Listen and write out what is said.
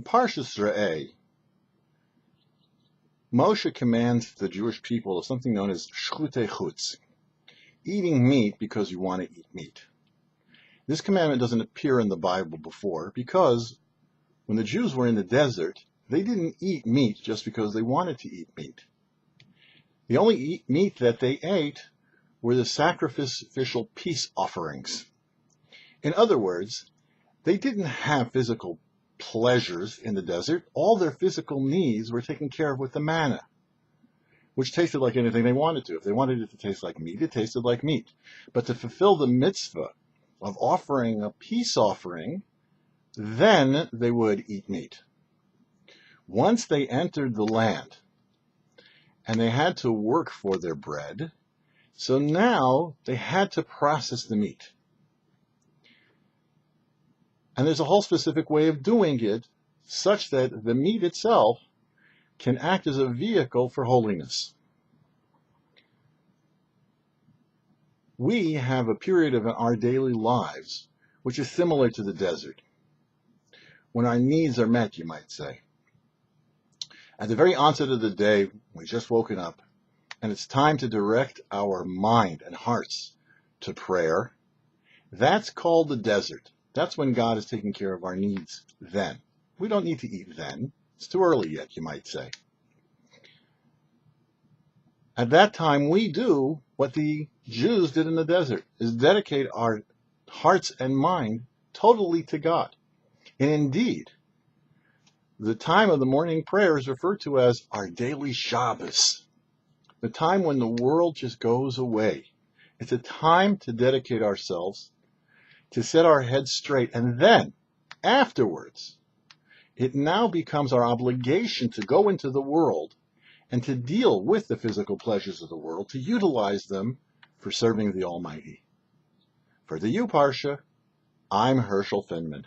Parshas Re'eh, Moshe commands the Jewish people of something known as shchutei chutz, eating meat because you want to eat meat. This commandment doesn't appear in the Bible before because when the Jews were in the desert, they didn't eat meat just because they wanted to eat meat. The only meat that they ate were the sacrificial peace offerings. In other words, they didn't have physical pleasures in the desert. All their physical needs were taken care of with the manna, which tasted like anything they wanted to. If they wanted it to taste like meat, it tasted like meat. But to fulfill the mitzvah of offering a peace offering, then they would eat meat. Once they entered the land, and they had to work for their bread, so now they had to process the meat. And there's a whole specific way of doing it, such that the meat itself can act as a vehicle for holiness. We have a period of our daily lives which is similar to the desert, when our needs are met, you might say. At the very onset of the day, we've just woken up, and it's time to direct our mind and hearts to prayer. That's called the desert. That's when God is taking care of our needs then. We don't need to eat then. It's too early yet, you might say. At that time, we do what the Jews did in the desert, is dedicate our hearts and mind totally to God. And indeed, the time of the morning prayer is referred to as our daily Shabbos, the time when the world just goes away. It's a time to dedicate ourselves, to set our heads straight, and then, afterwards, it now becomes our obligation to go into the world and to deal with the physical pleasures of the world, to utilize them for serving the Almighty. For the YouParsha, I'm Herschel Finman.